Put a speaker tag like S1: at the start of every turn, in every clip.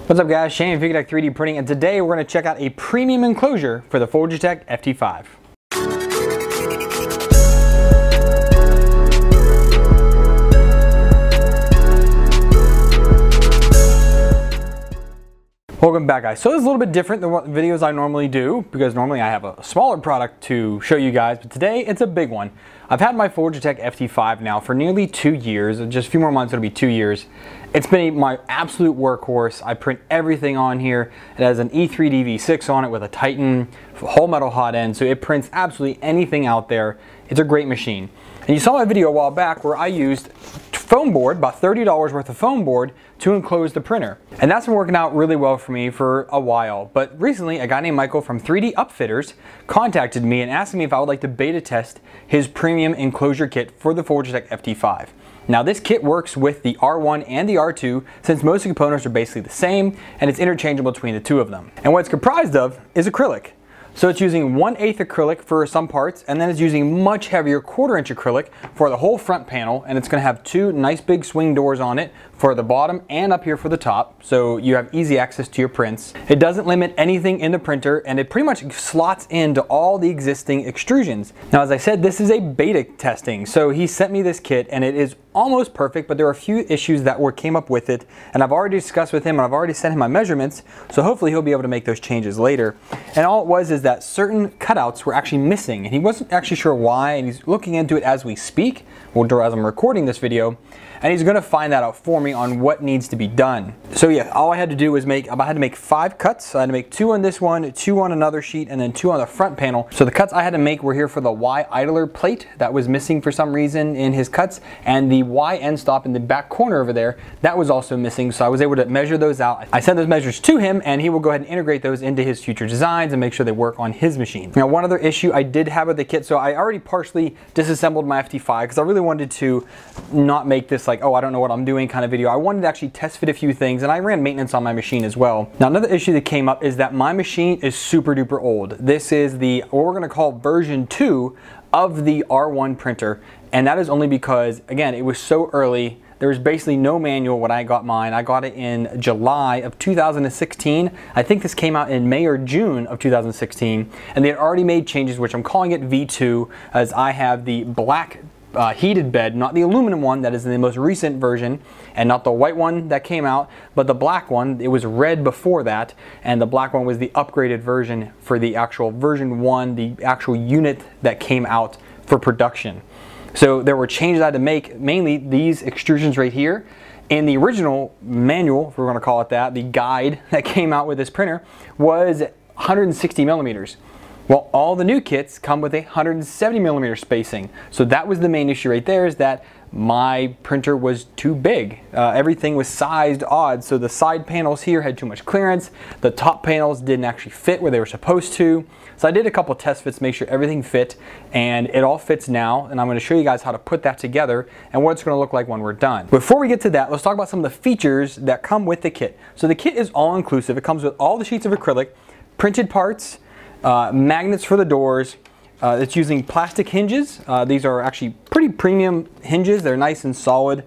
S1: What's up guys, Shane from Fugatech 3D Printing, and today we're going to check out a premium enclosure for the Fugatech FT5. Welcome back guys. So this is a little bit different than what videos I normally do, because normally I have a smaller product to show you guys, but today it's a big one. I've had my Fugatech FT5 now for nearly 2 years, just a few more months it'll be 2 years. It's been my absolute workhorse. I print everything on here. It has an E3D V6 on it with a Titan whole metal hot end, so it prints absolutely anything out there. It's a great machine. And you saw my video a while back where I used foam board, about $30 worth of foam board, to enclose the printer. And that's been working out really well for me for a while. But recently, a guy named Michael from 3D Upfitters contacted me and asked me if I would like to beta test his premium enclosure kit for the Fugatech FT5. Now this kit works with the R1 and the R2 since most of the components are basically the same and it's interchangeable between the two of them. And what it's comprised of is acrylic. So it's using 1/8 acrylic for some parts, and then it's using much heavier 1/4 inch acrylic for the whole front panel, and it's going to have two nice big swing doors on it for the bottom and up here for the top, so you have easy access to your prints. It doesn't limit anything in the printer, and it pretty much slots into all the existing extrusions. Now as I said, this is a beta testing, so he sent me this kit and it is almost perfect, but there are a few issues that came up with it, and I've already discussed with him and I've already sent him my measurements, so hopefully he'll be able to make those changes later. And all it was is that certain cutouts were actually missing, and he wasn't actually sure why, and he's looking into it as we speak, or as I'm recording this video, and he's going to find that out for me on what needs to be done. So yeah, all I had to do was I had to make 5 cuts. So I had to make 2 on this one, 2 on another sheet, and then 2 on the front panel. So the cuts I had to make were here for the Y idler plate that was missing for some reason in his cuts, and the Y end stop in the back corner over there, that was also missing. So I was able to measure those out. I sent those measures to him, and he will go ahead and integrate those into his future designs and make sure they work on his machine. Now one other issue I did have with the kit, so I already partially disassembled my FT5 because I really wanted to not make this like, oh, I don't know what I'm doing kind of video. I wanted to actually test fit a few things, and I ran maintenance on my machine as well. Now another issue that came up is that my machine is super duper old. This is what we're going to call version 2 of the R1 printer, and that is only because, again, it was so early. There was basically no manual when I got mine. I got it in July of 2016. I think this came out in May or June of 2016, and they had already made changes, which I'm calling it V2, as I have the black heated bed, not the aluminum one that is in the most recent version, and not the white one that came out, but the black one. It was red before that, and the black one was the upgraded version for the actual version 1, the actual unit that came out for production. So there were changes I had to make, mainly these extrusions right here. In the original manual, if we're going to call it that, the guide that came out with this printer was 160 millimeters. Well, all the new kits come with a 170 millimeter spacing. So that was the main issue right there, is that my printer was too big. Everything was sized odd, so the side panels here had too much clearance. The top panels didn't actually fit where they were supposed to. So I did a couple test fits to make sure everything fit, and it all fits now, and I'm going to show you guys how to put that together and what it's going to look like when we're done. Before we get to that, let's talk about some of the features that come with the kit. So the kit is all inclusive. It comes with all the sheets of acrylic, printed parts, magnets for the doors. It's using plastic hinges. These are actually pretty premium hinges. They're nice and solid.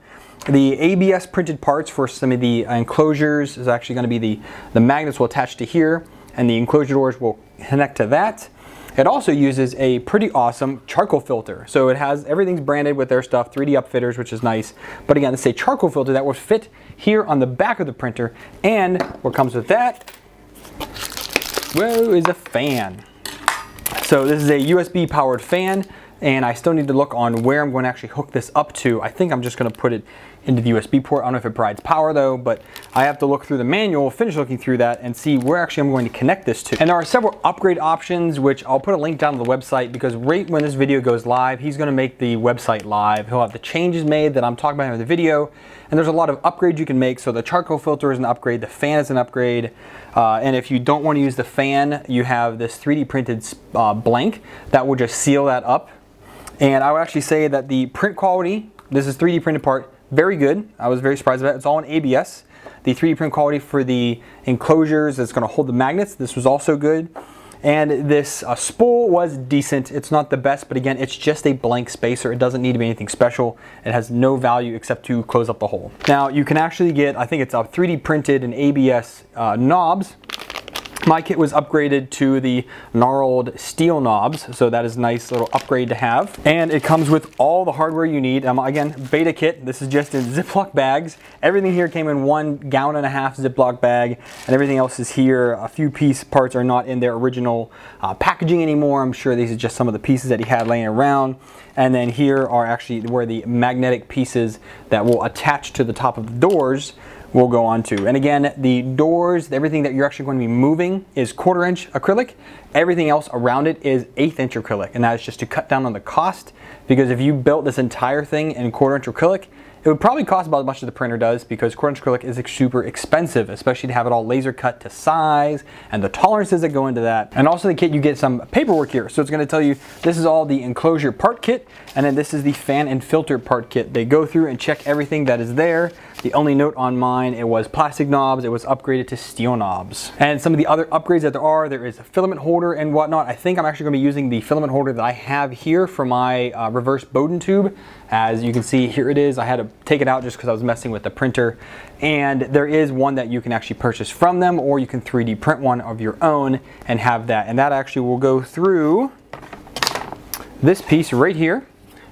S1: The ABS printed parts for some of the enclosures is actually going to be the magnets will attach to here, and the enclosure doors will connect to that. It also uses a pretty awesome charcoal filter. So it has, everything's branded with their stuff, 3D Upfitters, which is nice. But again, it's a charcoal filter that will fit here on the back of the printer. And what comes with that, whoa, is a fan. So this is a USB powered fan, and I still need to look on where I'm going to actually hook this up to. I think I'm just going to put it into the USB port. I don't know if it provides power though, but I have to look through the manual, finish looking through that, and see where actually I'm going to connect this to. And there are several upgrade options, which I'll put a link down to the website, because right when this video goes live, he's going to make the website live. He'll have the changes made that I'm talking about in the video, and there's a lot of upgrades you can make. So the charcoal filter is an upgrade, the fan is an upgrade, and if you don't want to use the fan, you have this 3D printed blank that will just seal that up. And I would actually say that the print quality, this is 3D printed part, very good. I was very surprised about it. It's all in ABS. The 3D print quality for the enclosures that's going to hold the magnets, this was also good. And this spool was decent. It's not the best, but again, it's just a blank spacer. It doesn't need to be anything special. It has no value except to close up the hole. Now you can actually get, I think it's a 3D printed and ABS knobs. My kit was upgraded to the gnarled steel knobs, so that is a nice little upgrade to have. And it comes with all the hardware you need. Again, beta kit. This is just in Ziploc bags. Everything here came in 1.5 gallon Ziploc bag, and everything else is here. A few piece parts are not in their original packaging anymore. I'm sure these are just some of the pieces that he had laying around. And then here are actually where the magnetic pieces that will attach to the top of the doors will go on to. And again, the doors, everything that you're actually going to be moving is 1/4 inch acrylic. Everything else around it is 1/8 inch acrylic. And that is just to cut down on the cost, because if you built this entire thing in 1/4 inch acrylic, it would probably cost about as much as the printer does, because 1/4 inch acrylic is super expensive, especially to have it all laser cut to size and the tolerances that go into that. And also the kit, you get some paperwork here. So it's going to tell you this is all the enclosure part kit, and then this is the fan and filter part kit. They go through and check everything that is there. The only note on mine, it was plastic knobs. It was upgraded to steel knobs. And some of the other upgrades that there is a filament holder and whatnot. I think I'm actually going to be using the filament holder that I have here for my reverse Bowden tube. As you can see, here it is. I had to take it out just because I was messing with the printer. And there is one that you can actually purchase from them, or you can 3D print one of your own and have that. And that actually will go through this piece right here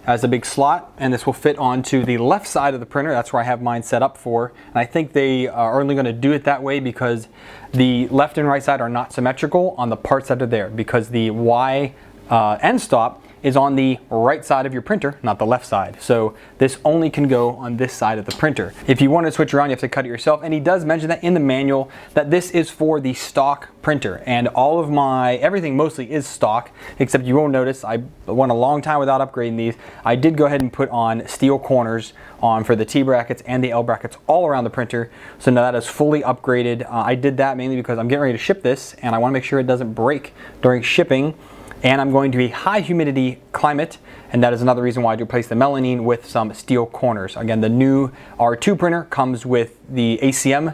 S1: as a big slot, and this will fit onto the left side of the printer. That's where I have mine set up for. And I think they are only going to do it that way because the left and right side are not symmetrical on the parts that are there, because the Y end stop is on the right side of your printer, not the left side. So this only can go on this side of the printer. If you want to switch around, you have to cut it yourself. And he does mention that in the manual that this is for the stock printer. And all of everything mostly is stock, except you will notice I went a long time without upgrading these. I did go ahead and put on steel corners on for the T brackets and the L brackets all around the printer. So now that is fully upgraded. I did that mainly because I'm getting ready to ship this and I want to make sure it doesn't break during shipping. And I'm going to a high humidity climate, and that is another reason why I do replace the melamine with some steel corners. Again, the new R2 printer comes with the ACM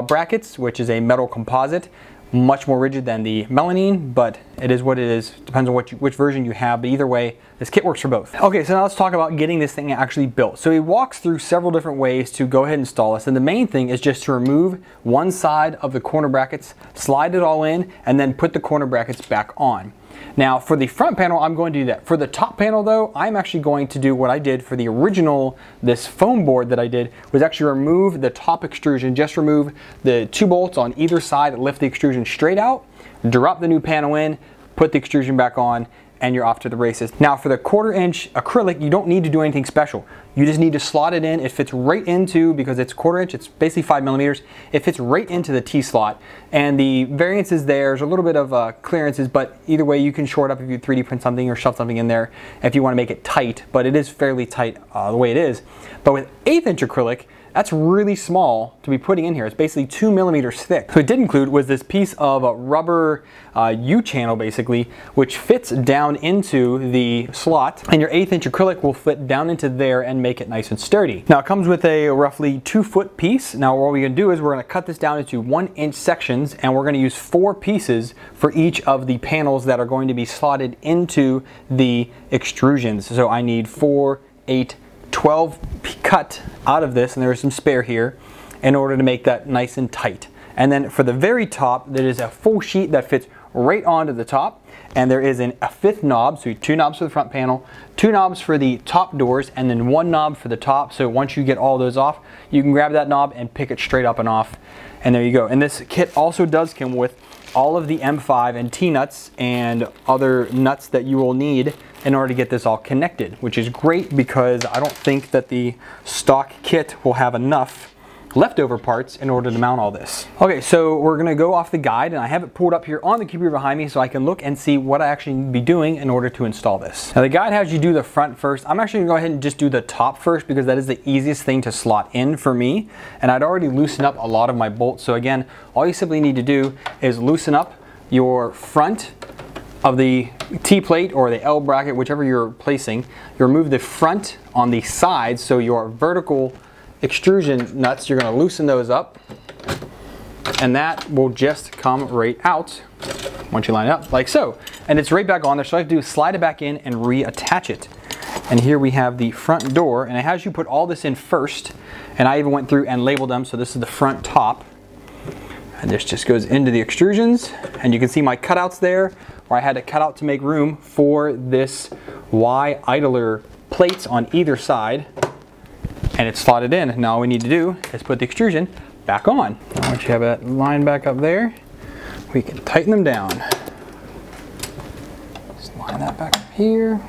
S1: brackets, which is a metal composite, much more rigid than the melamine, but it is what it is. Depends on which version you have, but either way, this kit works for both. Okay, so now let's talk about getting this thing actually built. So he walks through several different ways to go ahead and install this, and the main thing is just to remove one side of the corner brackets, slide it all in, and then put the corner brackets back on. Now for the front panel, I'm going to do that. For the top panel though, I'm actually going to do what I did for the original, this foam board that I did, was actually remove the top extrusion, just remove the 2 bolts on either side, lift the extrusion straight out, drop the new panel in, put the extrusion back on, and you're off to the races. Now for the 1/4 inch acrylic, you don't need to do anything special. You just need to slot it in. It fits right into, because it's 1/4 inch, it's basically 5 millimeters. It fits right into the T slot. And the variance is there's a little bit of clearances, but either way you can short up if you 3D print something or shove something in there if you want to make it tight, but it is fairly tight the way it is. But with 1/8 inch acrylic, that's really small to be putting in here. It's basically 2 millimeters thick. So it did include was this piece of rubber U-channel basically, which fits down into the slot, and your 1/8 inch acrylic will fit down into there and make it nice and sturdy. Now it comes with a roughly 2-foot piece. Now what we're gonna do is we're gonna cut this down into 1-inch sections, and we're gonna use 4 pieces for each of the panels that are going to be slotted into the extrusions. So I need 4, 8, 12 cut out of this, and there is some spare here, in order to make that nice and tight. And then for the very top, there is a full sheet that fits right onto the top, and there is a 5th knob, so 2 knobs for the front panel, 2 knobs for the top doors, and then 1 knob for the top. So once you get all those off, you can grab that knob and pick it straight up and off, and there you go. And this kit also does come with all of the M5 and T-nuts and other nuts that you will need in order to get this all connected, which is great because I don't think that the stock kit will have enough leftover parts in order to mount all this. Okay, so we're gonna go off the guide, and I have it pulled up here on the computer behind me so I can look and see what I actually need to be doing in order to install this. Now the guide has you do the front first. I'm actually gonna go ahead and just do the top first because that is the easiest thing to slot in for me, and I'd already loosened up a lot of my bolts. So again, all you simply need to do is loosen up your front of the T-plate or the L bracket, whichever you're placing. You remove the front on the sides, so your vertical extrusion nuts, you're going to loosen those up, and that will just come right out once you line it up, like so. And it's right back on there, so all I have to do is slide it back in and reattach it. And here we have the front door, and it has you put all this in first, and I even went through and labeled them, so this is the front top. And this just goes into the extrusions, and you can see my cutouts there, where I had to cut out to make room for this Y idler plates on either side, and it's slotted in. Now all we need to do is put the extrusion back on. Now once you have that line back up there, we can tighten them down. Just line that back up here.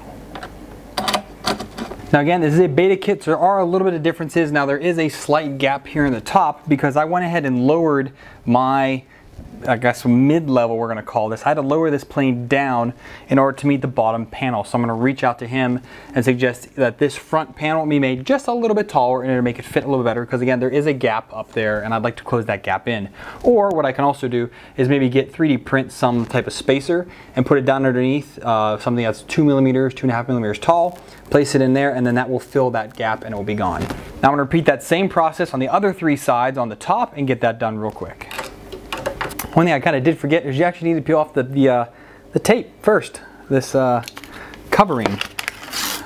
S1: Now again, this is a beta kit, so there are a little bit of differences. Now there is a slight gap here in the top because I went ahead and lowered my, I guess, mid-level we're gonna call this. I had to lower this plane down in order to meet the bottom panel. So I'm gonna reach out to him and suggest that this front panel be made just a little bit taller in order to make it fit a little better, because again, there is a gap up there and I'd like to close that gap in. Or what I can also do is maybe get 3D print some type of spacer and put it down underneath something that's 2 millimeters, 2.5 millimeters tall, place it in there, and then that will fill that gap and it will be gone. Now I'm gonna repeat that same process on the other 3 sides on the top and get that done real quick. One thing I kind of did forget is you actually need to peel off the tape first, this covering.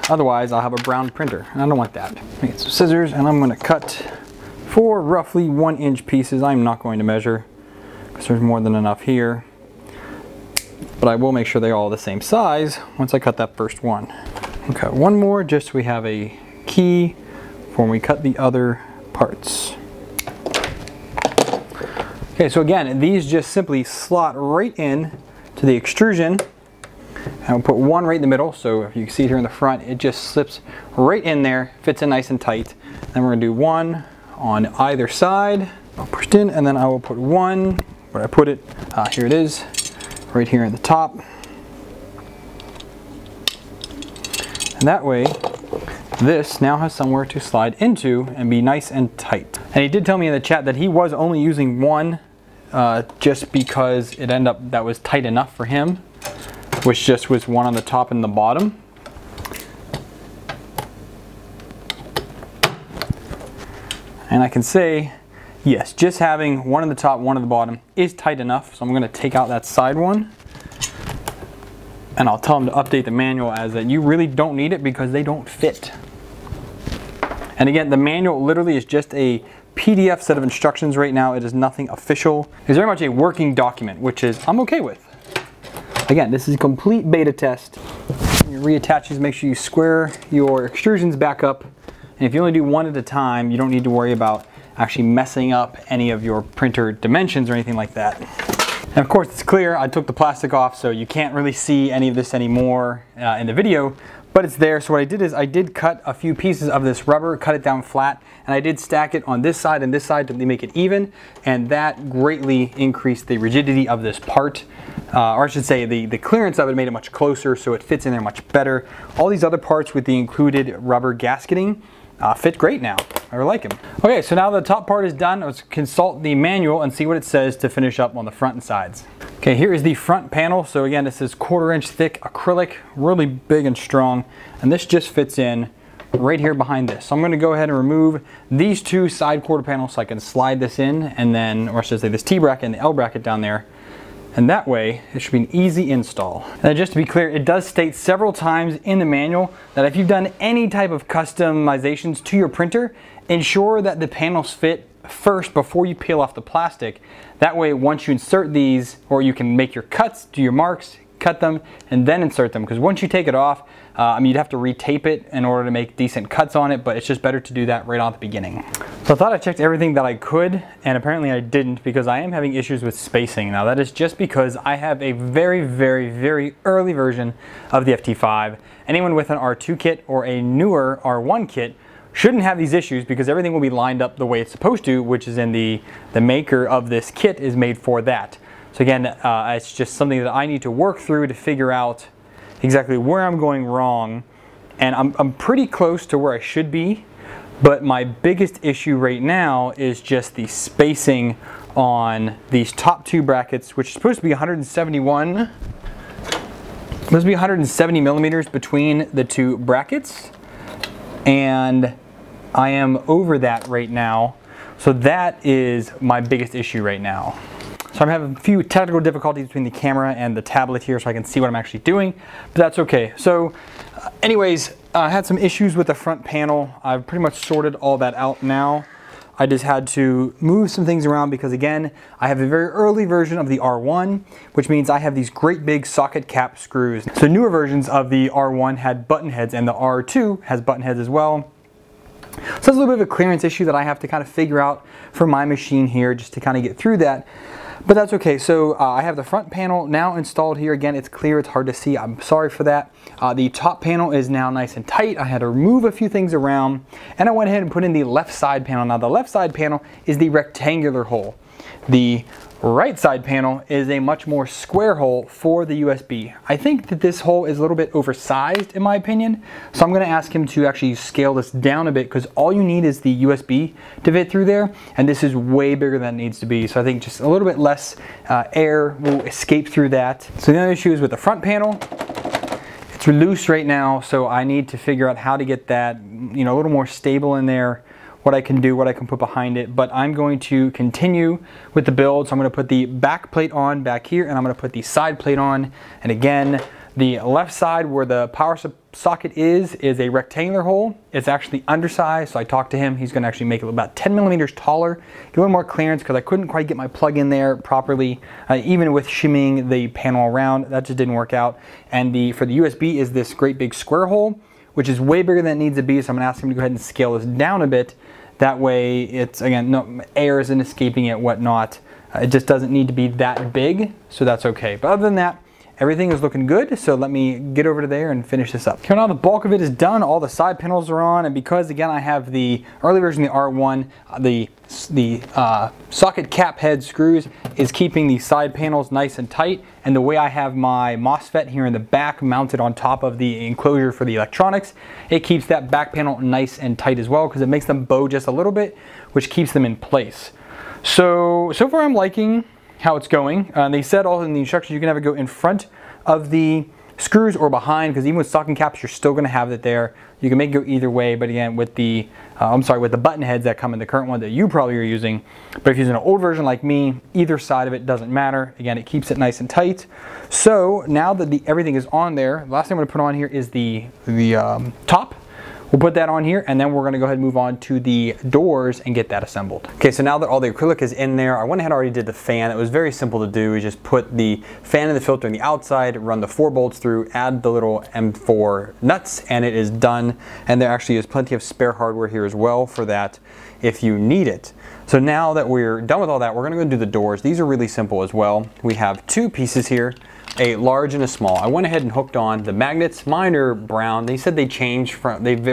S1: Otherwise, I'll have a brown printer, and I don't want that. I get some scissors, and I'm going to cut 4 roughly 1-inch pieces. I'm not going to measure because there's more than enough here, but I will make sure they're all the same size once I cut that first one. I'll cut one more just so we have a key for when we cut the other parts. Okay, so again, these just simply slot right in to the extrusion. And I'll put one right in the middle, so if you can see it here in the front, it just slips right in there, fits in nice and tight. Then we're gonna do one on either side. I'll push it in, and then I will put one, where I put it, here it is, right here at the top. And that way, this now has somewhere to slide into and be nice and tight. And he did tell me in the chat that he was only using one just because it ended up that was tight enough for him, which just was one on the top and the bottom. And I can say, yes, just having one on the top, one on the bottom is tight enough. So I'm gonna take out that side one, and I'll tell him to update the manual as that you really don't need it because they don't fit. And again, the manual literally is just a PDF set of instructions right now. It is nothing official. It's very much a working document, which is I'm okay with. Again, this is a complete beta test. Your reattaches, make sure you square your extrusions back up. And if you only do one at a time, you don't need to worry about actually messing up any of your printer dimensions or anything like that. And of course, it's clear, I took the plastic off, so you can't really see any of this anymore in the video, but it's there. So what I did is I did cut a few pieces of this rubber, cut it down flat, and I did stack it on this side and this side to make it even, and that greatly increased the rigidity of this part. Or I should say the clearance of it made it much closer, so it fits in there much better. All these other parts with the included rubber gasketing fit great now. I really like them. Okay, so now the top part is done. Let's consult the manual and see what it says to finish up on the front and sides. Okay, here is the front panel. So again, this is 1/4 inch thick acrylic, really big and strong. And this just fits in right here behind this. So I'm gonna go ahead and remove these 2 side quarter panels so I can slide this in, and then, or I should say this T bracket and the L bracket down there. And that way, it should be an easy install. And just to be clear, it does state several times in the manual that if you've done any type of customizations to your printer, ensure that the panels fit first before you peel off the plastic. That way, once you insert these, or you can make your cuts, do your marks, cut them, and then insert them. Because once you take it off, I mean, you'd have to retape it in order to make decent cuts on it, but it's just better to do that right on the beginning. So I thought I checked everything that I could, and apparently I didn't, because I am having issues with spacing. Now that is just because I have a very, very, very early version of the FT5. Anyone with an R2 kit or a newer R1 kit shouldn't have these issues because everything will be lined up the way it's supposed to, which is in the maker of this kit is made for that. So again, it's just something that I need to work through to figure out exactly where I'm going wrong. And I'm pretty close to where I should be, but my biggest issue right now is just the spacing on these top 2 brackets, which is supposed to be 171, supposed to be 170 millimeters between the 2 brackets. And I am over that right now. So that is my biggest issue right now. So I'm having a few technical difficulties between the camera and the tablet here so I can see what I'm actually doing, but that's okay. So anyways, I had some issues with the front panel. I've pretty much sorted all that out now. I just had to move some things around because, again, I have a very early version of the R1, which means I have these great big socket cap screws. So newer versions of the R1 had button heads, and the R2 has button heads as well. So that's a little bit of a clearance issue that I have to kind of figure out for my machine here just to kind of get through that. But that's okay. So I have the front panel now installed here. Again, it's clear, it's hard to see. I'm sorry for that. The top panel is now nice and tight. I had to remove a few things around, and I went ahead and put in the left side panel. Now the left side panel is the rectangular hole. The right side panel is a much more square hole for the USB. I think that this hole is a little bit oversized in my opinion, so I'm going to ask him to actually scale this down a bit because all you need is the USB to fit through there, and this is way bigger than it needs to be. So I think just a little bit less air will escape through that. So the other issue is with the front panel. It's loose right now, so I need to figure out how to get that, you know, a little more stable in there. What I can do, what I can put behind it, but I'm going to continue with the build. So I'm going to put the back plate on back here, and I'm going to put the side plate on. And again, the left side where the power socket is a rectangular hole. It's actually undersized, so I talked to him. He's going to actually make it about 10 millimeters taller, get a little more clearance because I couldn't quite get my plug in there properly. Even with shimmying the panel around, that just didn't work out. And for the USB is this great big square hole, which is way bigger than it needs to be. So I'm going to ask him to go ahead and scale this down a bit. That way it's, again, no air isn't escaping it, whatnot. It just doesn't need to be that big, so that's okay. But other than that, everything is looking good, so let me get over to there and finish this up. Okay, now the bulk of it is done. All the side panels are on, and because, again, I have the early version of the R1, the socket cap head screws is keeping the side panels nice and tight, and the way I have my MOSFET here in the back mounted on top of the enclosure for the electronics, it keeps that back panel nice and tight as well because it makes them bow just a little bit, which keeps them in place. So far I'm liking how it's going. They said all in the instructions you can have it go in front of the screws or behind, because even with stocking caps you're still going to have it there. You can make it go either way, but again with the with the button heads that come in the current one that you probably are using, but if you're using an old version like me, either side of it doesn't matter. Again, it keeps it nice and tight. So now that everything is on there, the last thing I'm going to put on here is the top. We'll put that on here, and then we're going to go ahead and move on to the doors and get that assembled. Okay, so now that all the acrylic is in there, I went ahead and already did the fan. It was very simple to do. You just put the fan and the filter on the outside, run the 4 bolts through, add the little M4 nuts, and it is done. And there actually is plenty of spare hardware here as well for that if you need it. So now that we're done with all that, we're going to go do the doors. These are really simple as well. We have 2 pieces here, a large and a small. I went ahead and hooked on the magnets. Mine are brown. They said they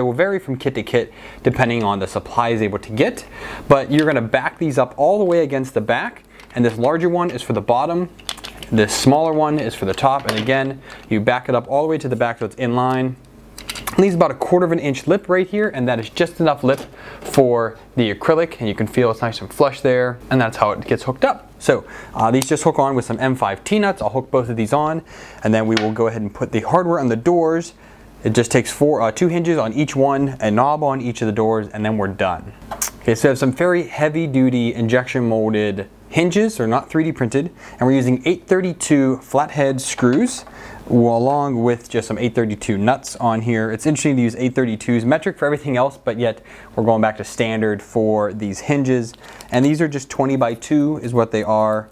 S1: will vary from kit to kit depending on the supply is able to get. But you're going to back these up all the way against the back, and this larger one is for the bottom. This smaller one is for the top, and again, you back it up all the way to the back so it's in line. It leaves about a 1/4 inch lip right here, and that is just enough lip for the acrylic, and you can feel it's nice and flush there, and that's how it gets hooked up. So these just hook on with some M5 T-nuts. I'll hook both of these on, and then we will go ahead and put the hardware on the doors. It just takes 2 hinges on each one, a knob on each of the doors, and then we're done. Okay, so I have some very heavy-duty injection molded hinges. They're not 3D printed, and we're using 832 flathead screws along with just some 832 nuts on here. It's interesting to use 832s metric for everything else, but yet we're going back to standard for these hinges. And these are just 20 by 2 is what they are.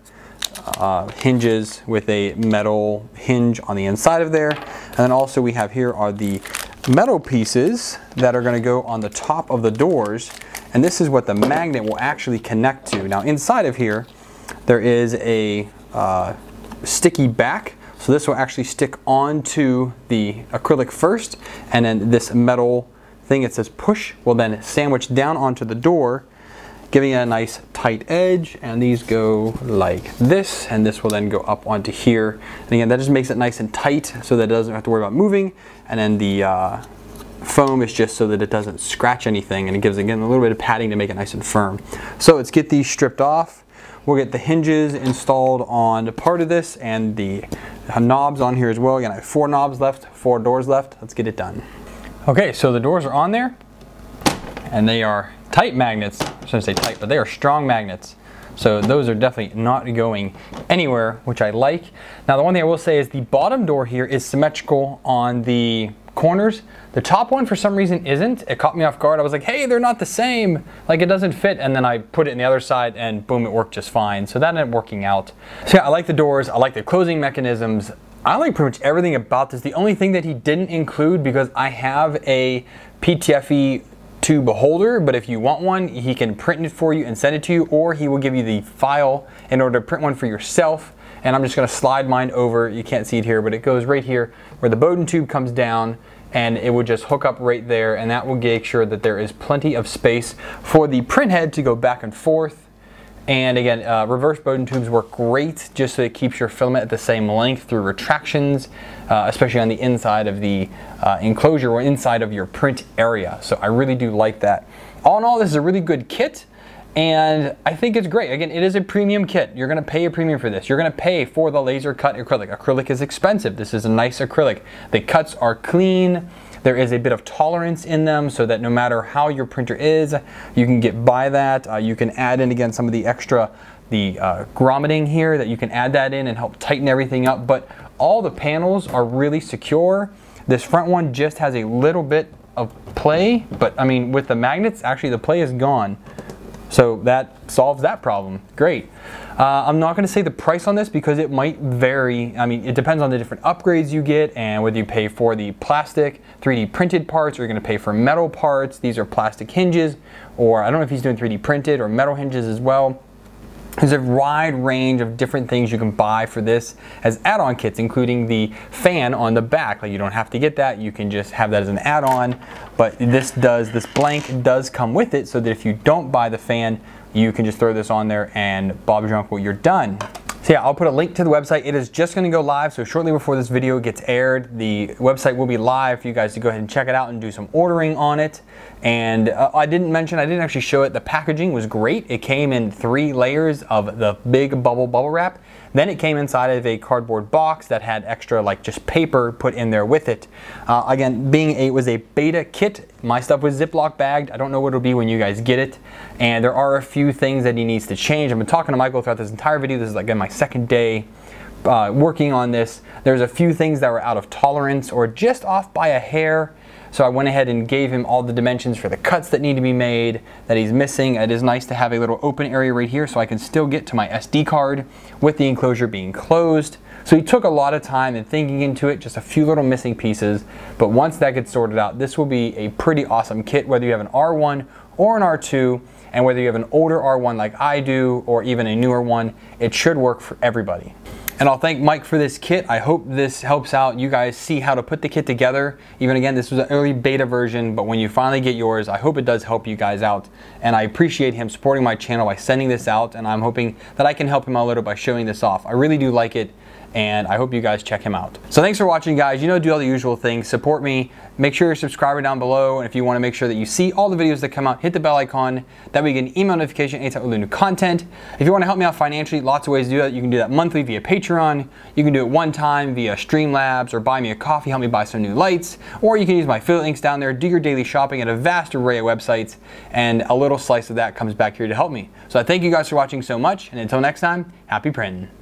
S1: Hinges with a metal hinge on the inside of there. And then also we have here are the metal pieces that are going to go on the top of the doors. And this is what the magnet will actually connect to. Now inside of here, there is a sticky back. So this will actually stick onto the acrylic first, and then this metal thing, it says push, will then sandwich down onto the door, giving it a nice tight edge. And these go like this, and this will then go up onto here. And again, that just makes it nice and tight so that it doesn't have to worry about moving. And then the foam is just so that it doesn't scratch anything, and it gives, again, a little bit of padding to make it nice and firm. So let's get these stripped off. We'll get the hinges installed on part of this, and the knobs on here as well. Again, I have 4 knobs left, 4 doors left. Let's get it done. Okay, so the doors are on there, and they are tight magnets. I shouldn't say tight, but they are strong magnets. So those are definitely not going anywhere, which I like. Now the one thing I will say is the bottom door here is symmetrical on the corners. The top one for some reason isn't. It caught me off guard. I was like, hey, they're not the same. Like, it doesn't fit. And then I put it in the other side and boom, it worked just fine. So that ended up working out. So yeah, I like the doors. I like the closing mechanisms. I like pretty much everything about this. The only thing that he didn't include, because I have a PTFE tube holder, but if you want one, he can print it for you and send it to you, or he will give you the file in order to print one for yourself. And I'm just gonna slide mine over. You can't see it here, but it goes right here where the Bowden tube comes down, and it would just hook up right there, and that will make sure that there is plenty of space for the print head to go back and forth. And again, reverse Bowden tubes work great just so it keeps your filament at the same length through retractions, especially on the inside of the enclosure or inside of your print area. So I really do like that. All in all, this is a really good kit, and I think it's great. Again, it is a premium kit. You're gonna pay a premium for this. You're gonna pay for the laser cut acrylic. Acrylic is expensive. This is a nice acrylic. The cuts are clean. There is a bit of tolerance in them so that no matter how your printer is, you can get by that. You can add in, again, some of the extra, grommeting here, that you can add that in and help tighten everything up. But all the panels are really secure. This front one just has a little bit of play, but I mean, with the magnets, actually the play is gone. So that solves that problem. Great. I'm not going to say the price on this because it might vary. I mean, it depends on the different upgrades you get and whether you pay for the plastic 3D printed parts or you're going to pay for metal parts. These are plastic hinges, or I don't know if he's doing 3D printed or metal hinges as well. There's a wide range of different things you can buy for this as add-on kits, including the fan on the back. Like, you don't have to get that, you can just have that as an add-on, but this blank does come with it, so that if you don't buy the fan, you can just throw this on there and Bob's your uncle, you're done. So yeah, I'll put a link to the website. It is just going to go live, so shortly before this video gets aired, the website will be live for you guys to go ahead and check it out and do some ordering on it. And I didn't actually show it. The packaging was great. It came in 3 layers of the big bubble wrap. Then it came inside of a cardboard box that had extra, like, just paper put in there with it. Again, it was a beta kit, my stuff was Ziploc bagged. I don't know what it'll be when you guys get it. And there are a few things that he needs to change. I've been talking to Michael throughout this entire video. This is, again, my second day working on this. There's a few things that were out of tolerance or just off by a hair. So I went ahead and gave him all the dimensions for the cuts that need to be made that he's missing. It is nice to have a little open area right here so I can still get to my SD card with the enclosure being closed. So he took a lot of time and thinking into it, just a few little missing pieces. But once that gets sorted out, this will be a pretty awesome kit, whether you have an R1 or an R2, and whether you have an older R1 like I do or even a newer one, it should work for everybody. And I'll thank Mike for this kit. I hope this helps out you guys see how to put the kit together. Even again, this was an early beta version, but when you finally get yours, I hope it does help you guys out. And I appreciate him supporting my channel by sending this out, and I'm hoping that I can help him out a little by showing this off. I really do like it, and I hope you guys check him out. So thanks for watching, guys. You know, do all the usual things. Support me. Make sure you're subscribing down below, and if you want to make sure that you see all the videos that come out, hit the bell icon. That way you get an email notification anytime we do new content. If you want to help me out financially, lots of ways to do that. You can do that monthly via Patreon. You can do it one time via Streamlabs, or buy me a coffee, help me buy some new lights, or you can use my affiliate links down there, do your daily shopping at a vast array of websites, and a little slice of that comes back here to help me. So I thank you guys for watching so much, and until next time, happy printing.